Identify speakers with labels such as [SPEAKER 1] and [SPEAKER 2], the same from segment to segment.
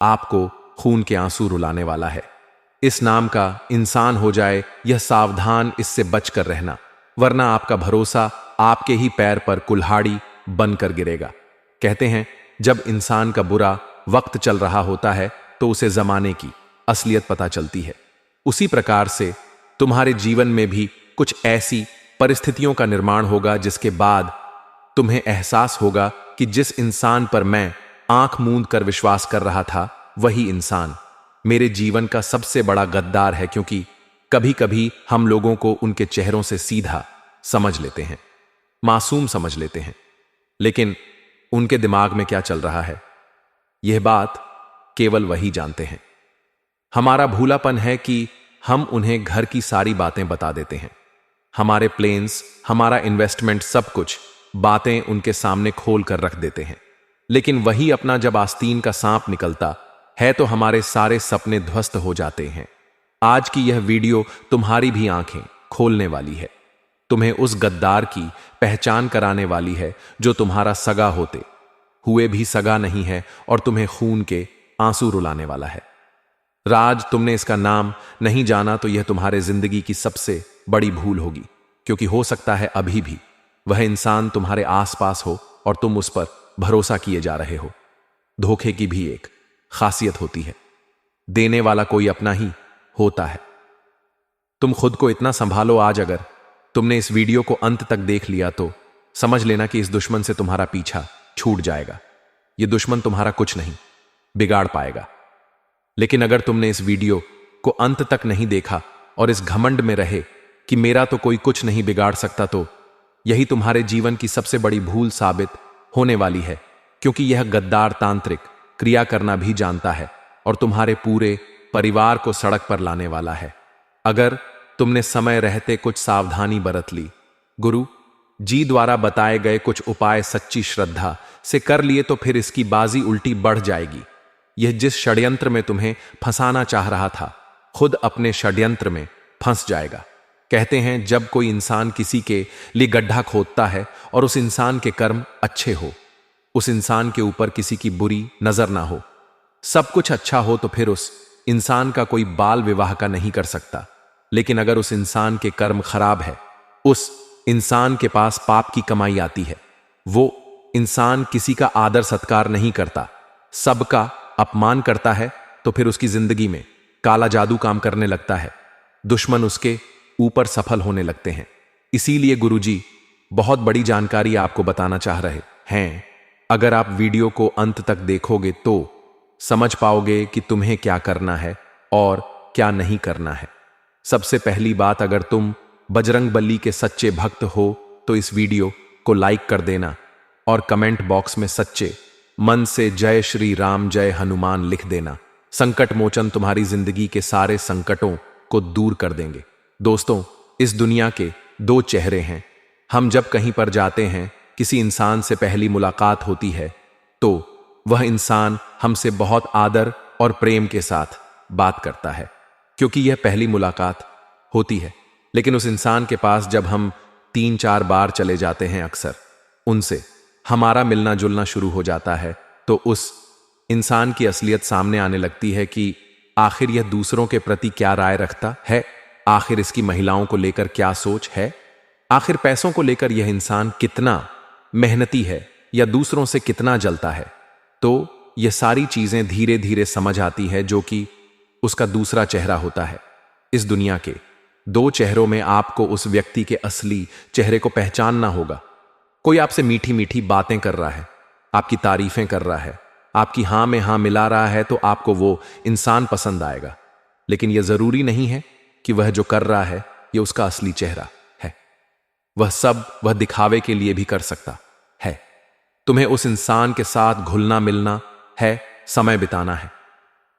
[SPEAKER 1] आपको खून के आंसू रुलाने वाला है। इस नाम का इंसान हो जाए यह सावधान, इससे बचकर रहना, वरना आपका भरोसा आपके ही पैर पर कुल्हाड़ी बनकर गिरेगा। कहते हैं जब इंसान का बुरा वक्त चल रहा होता है तो उसे जमाने की असलियत पता चलती है। उसी प्रकार से तुम्हारे जीवन में भी कुछ ऐसी परिस्थितियों का निर्माण होगा जिसके बाद तुम्हें एहसास होगा कि जिस इंसान पर मैं आंख मूंद कर विश्वास कर रहा था वही इंसान मेरे जीवन का सबसे बड़ा गद्दार है। क्योंकि कभी कभी हम लोगों को उनके चेहरों से सीधा समझ लेते हैं, मासूम समझ लेते हैं, लेकिन उनके दिमाग में क्या चल रहा है यह बात केवल वही जानते हैं। हमारा भूलापन है कि हम उन्हें घर की सारी बातें बता देते हैं, हमारे प्लेन्स, हमारा इन्वेस्टमेंट, सब कुछ बातें उनके सामने खोल कर रख देते हैं। लेकिन वही अपना जब आस्तीन का सांप निकलता है तो हमारे सारे सपने ध्वस्त हो जाते हैं। आज की यह वीडियो तुम्हारी भी आंखें खोलने वाली है, तुम्हें उस गद्दार की पहचान कराने वाली है जो तुम्हारा सगा होते हुए भी सगा नहीं है और तुम्हें खून के आंसू रुलाने वाला है। राज, तुमने इसका नाम नहीं जाना तो यह तुम्हारे जिंदगी की सबसे बड़ी भूल होगी, क्योंकि हो सकता है अभी भी वह इंसान तुम्हारे आसपास हो और तुम उस पर भरोसा किए जा रहे हो। धोखे की भी एक खासियत होती है, देने वाला कोई अपना ही होता है। तुम खुद को इतना संभालो। आज अगर तुमने इस वीडियो को अंत तक देख लिया तो समझ लेना कि इस दुश्मन से तुम्हारा पीछा छूट जाएगा। यह दुश्मन तुम्हारा कुछ नहीं बिगाड़ पाएगा। लेकिन अगर तुमने इस वीडियो को अंत तक नहीं देखा और इस घमंड में रहे कि मेरा तो कोई कुछ नहीं बिगाड़ सकता, तो यही तुम्हारे जीवन की सबसे बड़ी भूल साबित होने वाली है। क्योंकि यह गद्दार तांत्रिक क्रिया करना भी जानता है और तुम्हारे पूरे परिवार को सड़क पर लाने वाला है। अगर तुमने समय रहते कुछ सावधानी बरत ली, गुरु जी द्वारा बताए गए कुछ उपाय सच्ची श्रद्धा से कर लिए, तो फिर इसकी बाजी उल्टी बढ़ जाएगी। यह जिस षड्यंत्र में तुम्हें फंसाना चाह रहा था, खुद अपने षड्यंत्र में फंस जाएगा। कहते हैं जब कोई इंसान किसी के लिए गड्ढा खोदता है और उस इंसान के कर्म अच्छे हो, उस इंसान के ऊपर किसी की बुरी नजर ना हो, सब कुछ अच्छा हो, तो फिर उस इंसान का कोई बाल विवाह का नहीं कर सकता। लेकिन अगर उस इंसान के कर्म खराब है, उस इंसान के पास पाप की कमाई आती है, वो इंसान किसी का आदर सत्कार नहीं करता, सबका अपमान करता है, तो फिर उसकी जिंदगी में काला जादू काम करने लगता है, दुश्मन उसके ऊपर सफल होने लगते हैं। इसीलिए गुरुजी बहुत बड़ी जानकारी आपको बताना चाह रहे हैं। अगर आप वीडियो को अंत तक देखोगे तो समझ पाओगे कि तुम्हें क्या करना है और क्या नहीं करना है। सबसे पहली बात, अगर तुम बजरंगबली के सच्चे भक्त हो तो इस वीडियो को लाइक कर देना और कमेंट बॉक्स में सच्चे मन से जय श्री राम, जय हनुमान लिख देना। संकट मोचन तुम्हारी जिंदगी के सारे संकटों को दूर कर देंगे। दोस्तों, इस दुनिया के दो चेहरे हैं। हम जब कहीं पर जाते हैं, किसी इंसान से पहली मुलाकात होती है तो वह इंसान हमसे बहुत आदर और प्रेम के साथ बात करता है, क्योंकि यह पहली मुलाकात होती है। लेकिन उस इंसान के पास जब हम 3-4 बार चले जाते हैं, अक्सर उनसे हमारा मिलना जुलना शुरू हो जाता है, तो उस इंसान की असलियत सामने आने लगती है कि आखिर यह दूसरों के प्रति क्या राय रखता है, आखिर इसकी महिलाओं को लेकर क्या सोच है, आखिर पैसों को लेकर यह इंसान कितना मेहनती है या दूसरों से कितना जलता है। तो यह सारी चीजें धीरे धीरे समझ आती है, जो कि उसका दूसरा चेहरा होता है। इस दुनिया के दो चेहरों में आपको उस व्यक्ति के असली चेहरे को पहचानना होगा। कोई आपसे मीठी मीठी बातें कर रहा है, आपकी तारीफें कर रहा है, आपकी हां में हां मिला रहा है, तो आपको वो इंसान पसंद आएगा। लेकिन यह जरूरी नहीं है कि वह जो कर रहा है यह उसका असली चेहरा है। वह दिखावे के लिए भी कर सकता है। तुम्हें उस इंसान के साथ घुलना मिलना है, समय बिताना है।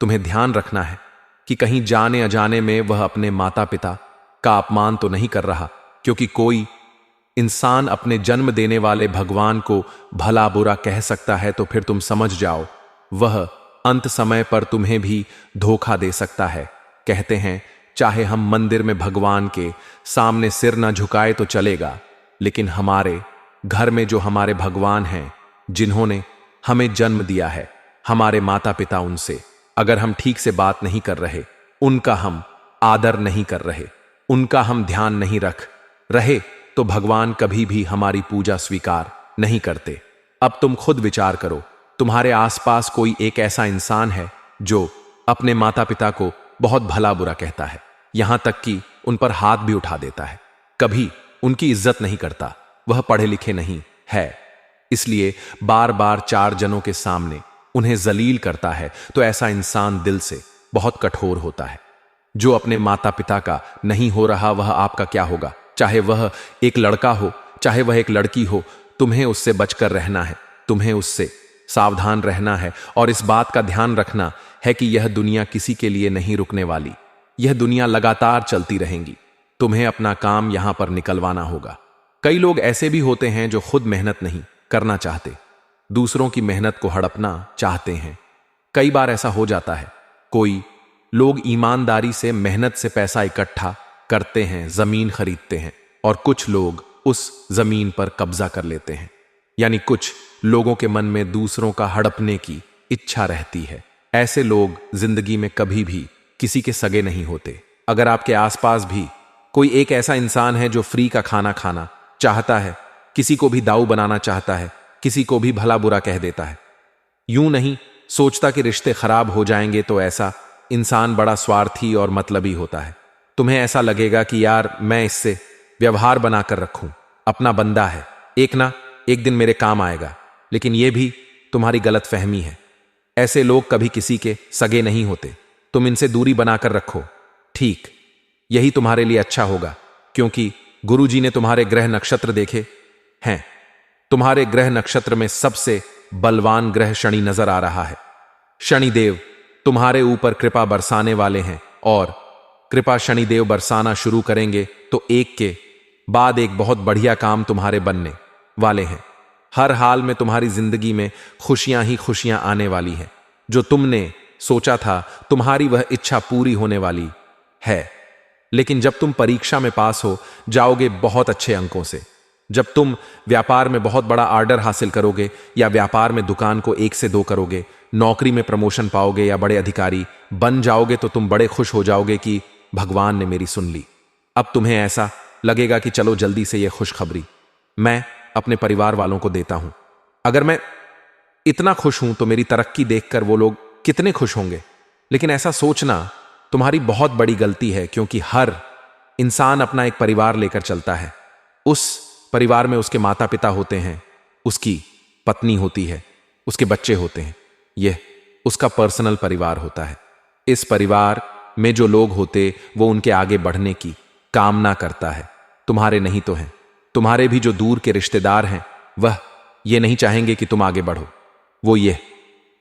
[SPEAKER 1] तुम्हें ध्यान रखना है कि कहीं जाने अजाने में वह अपने माता पिता का अपमान तो नहीं कर रहा, क्योंकि कोई इंसान अपने जन्म देने वाले भगवान को भला बुरा कह सकता है, तो फिर तुम समझ जाओ वह अंत समय पर तुम्हें भी धोखा दे सकता है। कहते हैं चाहे हम मंदिर में भगवान के सामने सिर ना झुकाए तो चलेगा, लेकिन हमारे घर में जो हमारे भगवान हैं, जिन्होंने हमें जन्म दिया है, हमारे माता पिता उनसे अगर हम ठीक से बात नहीं कर रहे, उनका हम आदर नहीं कर रहे, उनका हम ध्यान नहीं रख रहे, तो भगवान कभी भी हमारी पूजा स्वीकार नहीं करते। अब तुम खुद विचार करो, तुम्हारे आसपास कोई एक ऐसा इंसान है जो अपने माता पिता को बहुत भला बुरा कहता है, यहां तक कि उन पर हाथ भी उठा देता है, कभी उनकी इज्जत नहीं करता, वह पढ़े लिखे नहीं है, इसलिए बार बार 4 जनों के सामने उन्हें जलील करता है, तो ऐसा इंसान दिल से बहुत कठोर होता है। जो अपने माता पिता का नहीं हो रहा, वह आपका क्या होगा? चाहे वह एक लड़का हो, चाहे वह एक लड़की हो, तुम्हें उससे बचकर रहना है, तुम्हें उससे सावधान रहना है, और इस बात का ध्यान रखना है कि यह दुनिया किसी के लिए नहीं रुकने वाली, यह दुनिया लगातार चलती रहेंगी। तुम्हें अपना काम यहां पर निकलवाना होगा। कई लोग ऐसे भी होते हैं जो खुद मेहनत नहीं करना चाहते, दूसरों की मेहनत को हड़पना चाहते हैं। कई बार ऐसा हो जाता है, कोई लोग ईमानदारी से मेहनत से पैसा इकट्ठा करते हैं, जमीन खरीदते हैं, और कुछ लोग उस जमीन पर कब्जा कर लेते हैं। यानी कुछ लोगों के मन में दूसरों का हड़पने की इच्छा रहती है। ऐसे लोग जिंदगी में कभी भी किसी के सगे नहीं होते। अगर आपके आसपास भी कोई एक ऐसा इंसान है जो फ्री का खाना खाना चाहता है, किसी को भी दाऊ बनाना चाहता है, किसी को भी भला बुरा कह देता है, यूं नहीं सोचता कि रिश्ते खराब हो जाएंगे, तो ऐसा इंसान बड़ा स्वार्थी और मतलबी होता है। तुम्हें ऐसा लगेगा कि यार मैं इससे व्यवहार बनाकर रखूं, अपना बंदा है, एक दिन मेरे काम आएगा, लेकिन यह भी तुम्हारी गलत फहमी है। ऐसे लोग कभी किसी के सगे नहीं होते, तुम इनसे दूरी बनाकर रखो, ठीक यही तुम्हारे लिए अच्छा होगा, क्योंकि गुरुजी ने तुम्हारे ग्रह नक्षत्र देखे हैं। तुम्हारे ग्रह नक्षत्र में सबसे बलवान ग्रह शनि नजर आ रहा है। शनिदेव तुम्हारे ऊपर कृपा बरसाने वाले हैं, और कृपा शनिदेव बरसाना शुरू करेंगे तो एक के बाद एक बहुत बढ़िया काम तुम्हारे बनने वाले हैं। हर हाल में तुम्हारी जिंदगी में खुशियां ही खुशियां आने वाली हैं। जो तुमने सोचा था, तुम्हारी वह इच्छा पूरी होने वाली है। लेकिन जब तुम परीक्षा में पास हो जाओगे बहुत अच्छे अंकों से, जब तुम व्यापार में बहुत बड़ा ऑर्डर हासिल करोगे, या व्यापार में दुकान को 1 से 2 करोगे, नौकरी में प्रमोशन पाओगे या बड़े अधिकारी बन जाओगे, तो तुम बड़े खुश हो जाओगे कि भगवान ने मेरी सुन ली। अब तुम्हें ऐसा लगेगा कि चलो जल्दी से यह खुशखबरी मैं अपने परिवार वालों को देता हूं। अगर मैं इतना खुश हूं तो मेरी तरक्की देखकर वो लोग कितने खुश होंगे। लेकिन ऐसा सोचना तुम्हारी बहुत बड़ी गलती है, क्योंकि हर इंसान अपना एक परिवार लेकर चलता है। उस परिवार में उसके माता पिता होते हैं, उसकी पत्नी होती है, उसके बच्चे होते हैं, यह उसका पर्सनल परिवार होता है। इस परिवार में जो लोग होते वो उनके आगे बढ़ने की कामना करता है, तुम्हारे नहीं तो हैं। तुम्हारे भी जो दूर के रिश्तेदार हैं वह ये नहीं चाहेंगे कि तुम आगे बढ़ो, वो ये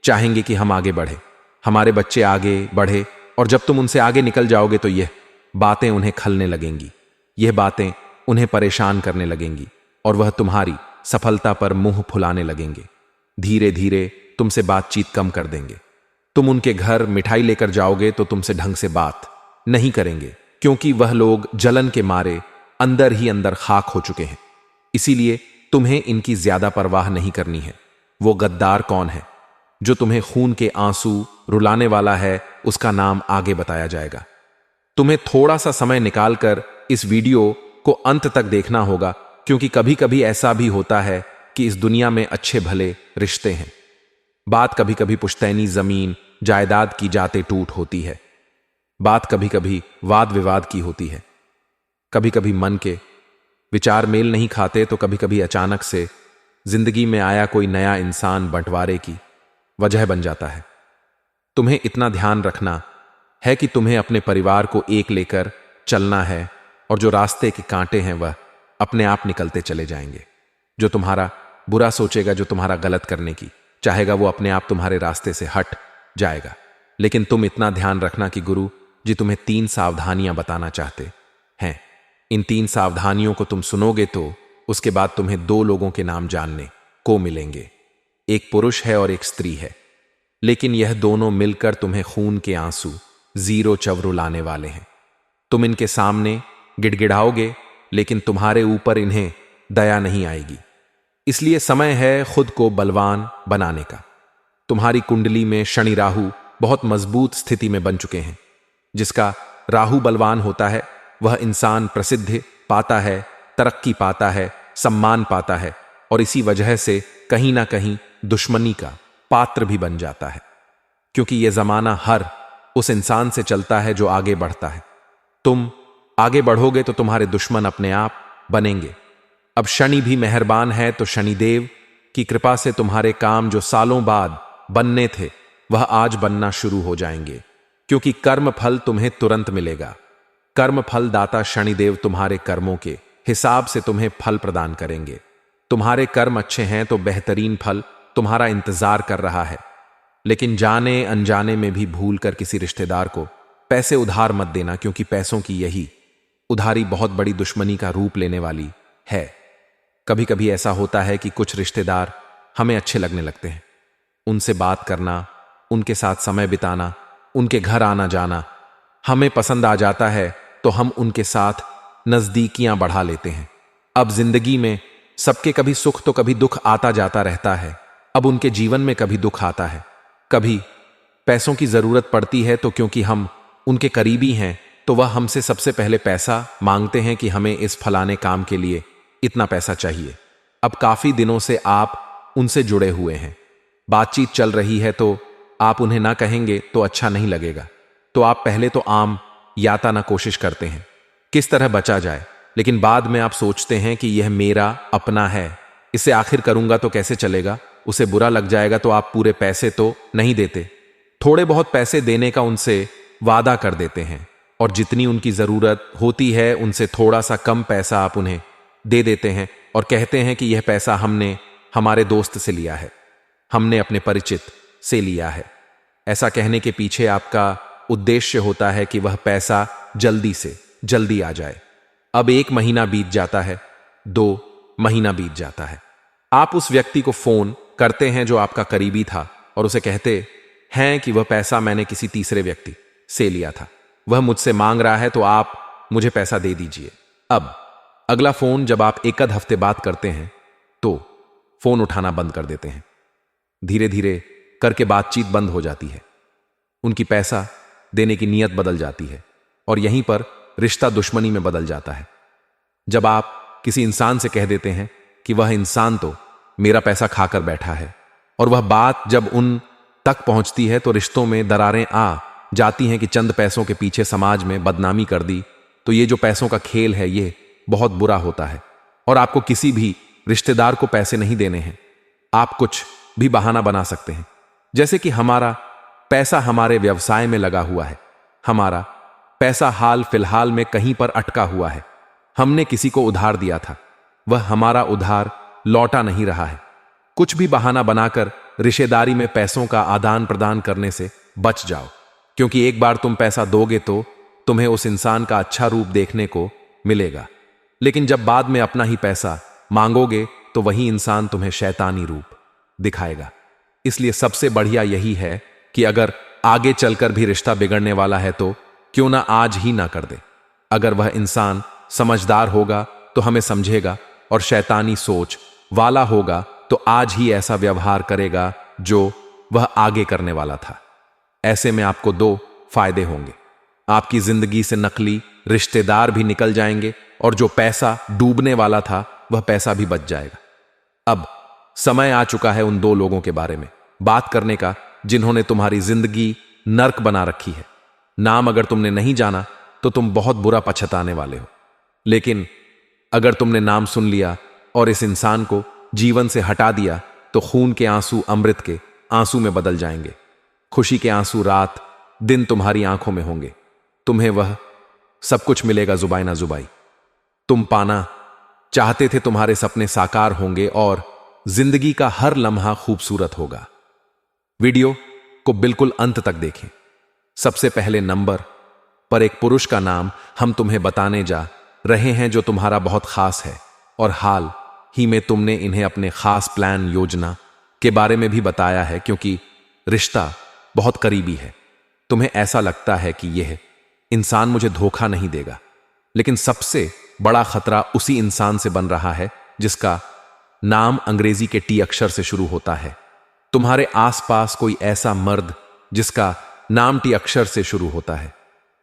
[SPEAKER 1] चाहेंगे कि हम आगे बढ़े, हमारे बच्चे आगे बढ़े। और जब तुम उनसे आगे निकल जाओगे तो यह बातें उन्हें खलने लगेंगी, यह बातें उन्हें परेशान करने लगेंगी, और वह तुम्हारी सफलता पर मुंह फुलाने लगेंगे। धीरे धीरे तुमसे बातचीत कम कर देंगे। तुम उनके घर मिठाई लेकर जाओगे तो तुमसे ढंग से बात नहीं करेंगे, क्योंकि वह लोग जलन के मारे अंदर ही अंदर खाक हो चुके हैं। इसीलिए तुम्हें इनकी ज्यादा परवाह नहीं करनी है। वो गद्दार कौन है जो तुम्हें खून के आंसू रुलाने वाला है, उसका नाम आगे बताया जाएगा। तुम्हें थोड़ा सा समय निकालकर इस वीडियो को अंत तक देखना होगा, क्योंकि कभी कभी ऐसा भी होता है कि इस दुनिया में अच्छे भले रिश्ते हैं, बात कभी कभी पुश्तैनी जमीन जायदाद की जाते टूट होती है, बात कभी कभी वाद विवाद की होती है, कभी कभी मन के विचार मेल नहीं खाते, तो कभी कभी अचानक से जिंदगी में आया कोई नया इंसान बंटवारे की वजह बन जाता है। तुम्हें इतना ध्यान रखना है कि तुम्हें अपने परिवार को एक लेकर चलना है, और जो रास्ते के कांटे हैं वह अपने आप निकलते चले जाएंगे। जो तुम्हारा बुरा सोचेगा, जो तुम्हारा गलत करने की चाहेगा, वो अपने आप तुम्हारे रास्ते से हट जाएगा। लेकिन तुम इतना ध्यान रखना कि गुरु जी तुम्हें 3 सावधानियां बताना चाहते हैं। इन 3 सावधानियों को तुम सुनोगे तो उसके बाद तुम्हें 2 लोगों के नाम जानने को मिलेंगे। एक पुरुष है और एक स्त्री है, लेकिन यह दोनों मिलकर तुम्हें खून के आंसू जीरो चवरू लाने वाले हैं। तुम इनके सामने गिड़गिड़ाओगे, लेकिन तुम्हारे ऊपर इन्हें दया नहीं आएगी। इसलिए समय है खुद को बलवान बनाने का। तुम्हारी कुंडली में शनि राहु बहुत मजबूत स्थिति में बन चुके हैं। जिसका राहु बलवान होता है वह इंसान प्रसिद्धि पाता है, तरक्की पाता है, सम्मान पाता है और इसी वजह से कहीं ना कहीं दुश्मनी का पात्र भी बन जाता है, क्योंकि यह जमाना हर उस इंसान से चलता है जो आगे बढ़ता है। तुम आगे बढ़ोगे तो तुम्हारे दुश्मन अपने आप बनेंगे। अब शनि भी मेहरबान है तो शनिदेव की कृपा से तुम्हारे काम जो सालों बाद बनने थे वह आज बनना शुरू हो जाएंगे, क्योंकि कर्म फल तुम्हें तुरंत मिलेगा। कर्म फल दाता शनिदेव तुम्हारे कर्मों के हिसाब से तुम्हें फल प्रदान करेंगे। तुम्हारे कर्म अच्छे हैं तो बेहतरीन फल तुम्हारा इंतजार कर रहा है। लेकिन जाने अनजाने में भी भूल कर किसी रिश्तेदार को पैसे उधार मत देना, क्योंकि पैसों की यही उधारी बहुत बड़ी दुश्मनी का रूप लेने वाली है। कभी कभी ऐसा होता है कि कुछ रिश्तेदार हमें अच्छे लगने लगते हैं। उनसे बात करना, उनके साथ समय बिताना, उनके घर आना जाना हमें पसंद आ जाता है तो हम उनके साथ नजदीकियां बढ़ा लेते हैं। अब जिंदगी में सबके कभी सुख तो कभी दुख आता जाता रहता है। अब उनके जीवन में कभी दुख आता है, कभी पैसों की जरूरत पड़ती है, तो क्योंकि हम उनके करीबी हैं तो वह हमसे सबसे पहले पैसा मांगते हैं कि हमें इस फलाने काम के लिए इतना पैसा चाहिए। अब काफी दिनों से आप उनसे जुड़े हुए हैं, बातचीत चल रही है, तो आप उन्हें ना कहेंगे तो अच्छा नहीं लगेगा। तो आप पहले तो आम यातना कोशिश करते हैं किस तरह बचा जाए, लेकिन बाद में आप सोचते हैं कि यह मेरा अपना है, इसे आखिर करूंगा तो कैसे चलेगा, उसे बुरा लग जाएगा, तो आप पूरे पैसे तो नहीं देते, थोड़े बहुत पैसे देने का उनसे वादा कर देते हैं और जितनी उनकी जरूरत होती है उनसे थोड़ा सा कम पैसा आप उन्हें दे देते हैं और कहते हैं कि यह पैसा हमने हमारे दोस्त से लिया है, हमने अपने परिचित से लिया है। ऐसा कहने के पीछे आपका उद्देश्य होता है कि वह पैसा जल्दी से जल्दी आ जाए। अब 1 महीना बीत जाता है, 2 महीना बीत जाता है, आप उस व्यक्ति को फोन करते हैं जो आपका करीबी था और उसे कहते हैं कि वह पैसा मैंने किसी तीसरे व्यक्ति से लिया था, वह मुझसे मांग रहा है तो आप मुझे पैसा दे दीजिए। अब अगला फोन जब आप 1 हफ्ते बाद करते हैं तो फोन उठाना बंद कर देते हैं। धीरे धीरे करके बातचीत बंद हो जाती है, उनकी पैसा देने की नीयत बदल जाती है और यहीं पर रिश्ता दुश्मनी में बदल जाता है। जब आप किसी इंसान से कह देते हैं कि वह इंसान तो मेरा पैसा खाकर बैठा है और वह बात जब उन तक पहुंचती है तो रिश्तों में दरारें आ जाती हैं कि चंद पैसों के पीछे समाज में बदनामी कर दी, तो ये जो पैसों का खेल है ये बहुत बुरा होता है और आपको किसी भी रिश्तेदार को पैसे नहीं देने हैं। आप कुछ भी बहाना बना सकते हैं, जैसे कि हमारा पैसा हमारे व्यवसाय में लगा हुआ है, हमारा पैसा हाल फिलहाल में कहीं पर अटका हुआ है, हमने किसी को उधार दिया था, वह हमारा उधार लौटा नहीं रहा है। कुछ भी बहाना बनाकर रिश्तेदारी में पैसों का आदान प्रदान करने से बच जाओ, क्योंकि एक बार तुम पैसा दोगे तो तुम्हें उस इंसान का अच्छा रूप देखने को मिलेगा, लेकिन जब बाद में अपना ही पैसा मांगोगे तो वही इंसान तुम्हें शैतानी रूप दिखाएगा। इसलिए सबसे बढ़िया यही है कि अगर आगे चलकर भी रिश्ता बिगड़ने वाला है तो क्यों ना आज ही ना कर दे। अगर वह इंसान समझदार होगा तो हमें समझेगा और शैतानी सोच वाला होगा तो आज ही ऐसा व्यवहार करेगा जो वह आगे करने वाला था। ऐसे में आपको 2 फायदे होंगे, आपकी जिंदगी से नकली रिश्तेदार भी निकल जाएंगे और जो पैसा डूबने वाला था वह पैसा भी बच जाएगा। अब समय आ चुका है उन 2 लोगों के बारे में बात करने का जिन्होंने तुम्हारी जिंदगी नर्क बना रखी है। नाम अगर तुमने नहीं जाना तो तुम बहुत बुरा पछताने वाले हो, लेकिन अगर तुमने नाम सुन लिया और इस इंसान को जीवन से हटा दिया तो खून के आंसू अमृत के आंसू में बदल जाएंगे। खुशी के आंसू रात दिन तुम्हारी आंखों में होंगे, तुम्हें वह सब कुछ मिलेगा जुबाई ना जुबाई। तुम पाना चाहते थे तुम्हारे सपने साकार होंगे और जिंदगी का हर लम्हा खूबसूरत होगा। वीडियो को बिल्कुल अंत तक देखें। सबसे पहले नंबर पर एक पुरुष का नाम हम तुम्हें बताने जा रहे हैं जो तुम्हारा बहुत खास है और हाल ही में तुमने इन्हें अपने खास प्लान योजना के बारे में भी बताया है, क्योंकि रिश्ता बहुत करीबी है। तुम्हें ऐसा लगता है कि यह इंसान मुझे धोखा नहीं देगा, लेकिन सबसे बड़ा खतरा उसी इंसान से बन रहा है जिसका नाम अंग्रेजी के टी अक्षर से शुरू होता है। तुम्हारे आसपास कोई ऐसा मर्द जिसका नाम टी अक्षर से शुरू होता है।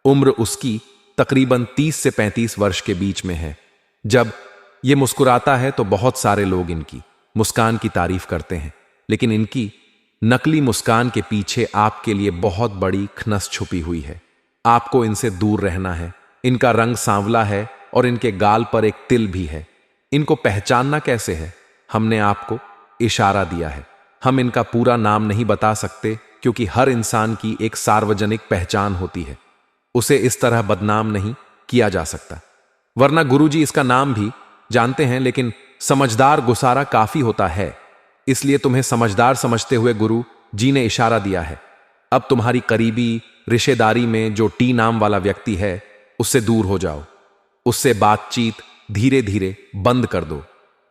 [SPEAKER 1] उम्र उसकी तकरीबन 30 से 35 वर्ष के बीच में है। जब ये मुस्कुराता है तो बहुत सारे लोग इनकी मुस्कान की तारीफ करते हैं, लेकिन इनकी नकली मुस्कान के पीछे आपके लिए बहुत बड़ी खनस छुपी हुई है। आपको इनसे दूर रहना है। इनका रंग सांवला है और इनके गाल पर एक तिल भी है। इनको पहचानना कैसे है? हमने आपको इशारा दिया है। हम इनका पूरा नाम नहीं बता सकते क्योंकि हर इंसान की एक सार्वजनिक पहचान होती है। उसे इस तरह बदनाम नहीं किया जा सकता, वरना गुरुजी इसका नाम भी जानते हैं, लेकिन समझदार गुसारा काफी होता है। इसलिए तुम्हें समझदार समझते हुए गुरु जी ने इशारा दिया है। अब तुम्हारी करीबी रिश्तेदारी में जो टी नाम वाला व्यक्ति है उससे दूर हो जाओ। उससे बातचीत धीरे धीरे बंद कर दो।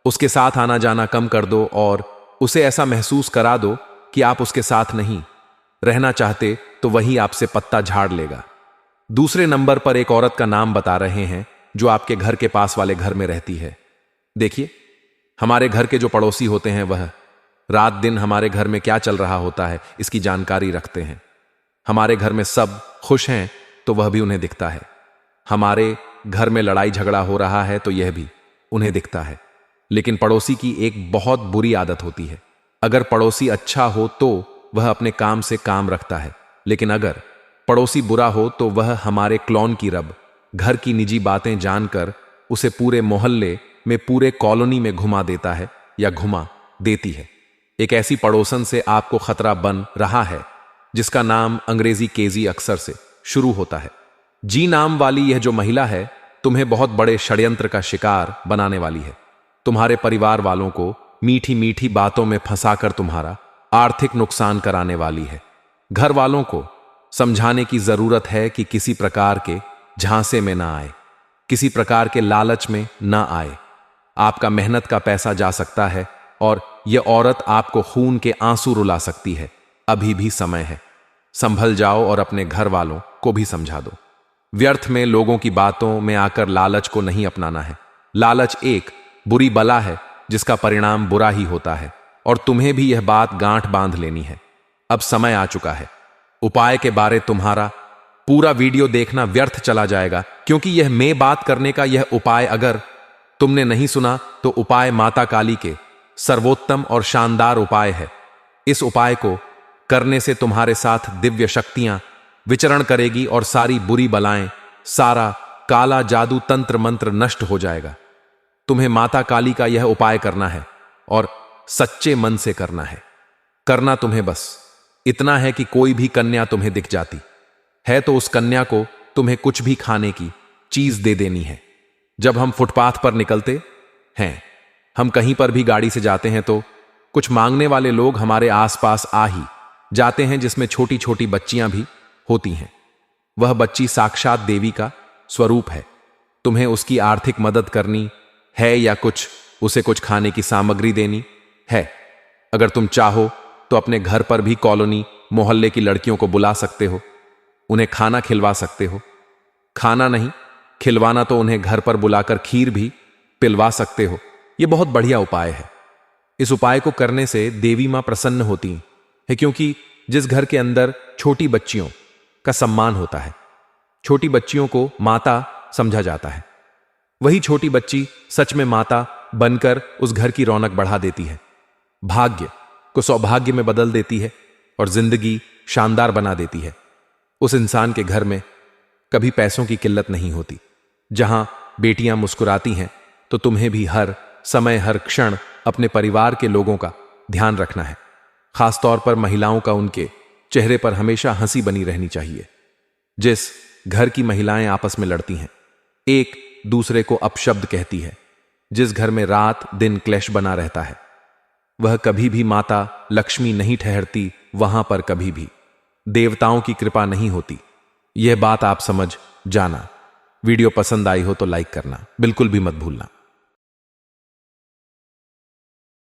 [SPEAKER 1] उसके साथ आना जाना कम कर दो और उसे ऐसा महसूस करा दो कि आप उसके साथ नहीं रहना चाहते, तो वही आपसे पत्ता झाड़ लेगा। दूसरे नंबर पर एक औरत का नाम बता रहे हैं जो आपके घर के पास वाले घर में रहती है। देखिए, हमारे घर के जो पड़ोसी होते हैं वह रात दिन हमारे घर में क्या चल रहा होता है इसकी जानकारी रखते हैं। हमारे घर में सब खुश हैं तो वह भी उन्हें दिखता है। हमारे घर में लड़ाई झगड़ा हो रहा है तो यह भी उन्हें दिखता है। लेकिन पड़ोसी की एक बहुत बुरी आदत होती है। अगर पड़ोसी अच्छा हो तो वह अपने काम से काम रखता है, लेकिन अगर पड़ोसी बुरा हो तो वह हमारे क्लॉन की रब घर की निजी बातें जानकर उसे पूरे मोहल्ले में, पूरे कॉलोनी में घुमा देता है या घुमा देती है। एक ऐसी पड़ोसन से आपको खतरा बन रहा है जिसका नाम अंग्रेजी केजी अक्सर से शुरू होता है। जी नाम वाली यह जो महिला है तुम्हें बहुत बड़े षड्यंत्र का शिकार बनाने वाली है। तुम्हारे परिवार वालों को मीठी मीठी बातों में फंसाकर तुम्हारा आर्थिक नुकसान कराने वाली है। घर वालों को समझाने की जरूरत है कि किसी प्रकार के झांसे में ना आए, किसी प्रकार के लालच में ना आए। आपका मेहनत का पैसा जा सकता है और यह औरत आपको खून के आंसू रुला सकती है। अभी भी समय है, संभल जाओ और अपने घर वालों को भी समझा दो। व्यर्थ में लोगों की बातों में आकर लालच को नहीं अपनाना है। लालच एक बुरी बला है जिसका परिणाम बुरा ही होता है और तुम्हें भी यह बात गांठ बांध लेनी है। अब समय आ चुका है। उपाय के बारे तुम्हारा पूरा वीडियो देखना व्यर्थ चला जाएगा, क्योंकि यह मैं बात करने का यह उपाय अगर तुमने नहीं सुना तो उपाय माता काली के सर्वोत्तम और शानदार उपाय है। इस उपाय को करने से तुम्हारे साथ दिव्य शक्तियां विचरण करेगी और सारी बुरी बलाएं, सारा काला जादू तंत्र मंत्र नष्ट हो जाएगा। तुम्हें माता काली का यह उपाय करना है और सच्चे मन से करना है। करना तुम्हें बस इतना है कि कोई भी कन्या तुम्हें दिख जाती है तो उस कन्या को तुम्हें कुछ भी खाने की चीज दे देनी है। जब हम फुटपाथ पर निकलते हैं, हम कहीं पर भी गाड़ी से जाते हैं तो कुछ मांगने वाले लोग हमारे आसपास आ ही जाते हैं, जिसमें छोटी छोटी बच्चियां भी होती हैं। वह बच्ची साक्षात देवी का स्वरूप है। तुम्हें उसकी आर्थिक मदद करनी है या उसे कुछ खाने की सामग्री देनी है। अगर तुम चाहो तो अपने घर पर भी कॉलोनी मोहल्ले की लड़कियों को बुला सकते हो, उन्हें खाना खिलवा सकते हो। खाना नहीं खिलवाना तो उन्हें घर पर बुलाकर खीर भी पिलवा सकते हो। यह बहुत बढ़िया उपाय है। इस उपाय को करने से देवी मां प्रसन्न होती है, क्योंकि जिस घर के अंदर छोटी बच्चियों का सम्मान होता है, छोटी बच्चियों को माता समझा जाता है, वही छोटी बच्ची सच में माता बनकर उस घर की रौनक बढ़ा देती है, भाग्य को सौभाग्य में बदल देती है और जिंदगी शानदार बना देती है। उस इंसान के घर में कभी पैसों की किल्लत नहीं होती। जहां बेटियां मुस्कुराती हैं तो तुम्हें भी हर समय हर क्षण अपने परिवार के लोगों का ध्यान रखना है। खासतौर पर महिलाओं का उनके चेहरे पर हमेशा हंसी बनी रहनी चाहिए। जिस घर की महिलाएं आपस में लड़ती हैं, एक दूसरे को अपशब्द कहती है, जिस घर में रात दिन क्लेश बना रहता है, वह कभी भी माता लक्ष्मी नहीं ठहरती। वहां पर कभी भी देवताओं की कृपा नहीं होती। यह बात आप समझ जाना। वीडियो पसंद आई हो तो लाइक करना बिल्कुल भी मत भूलना।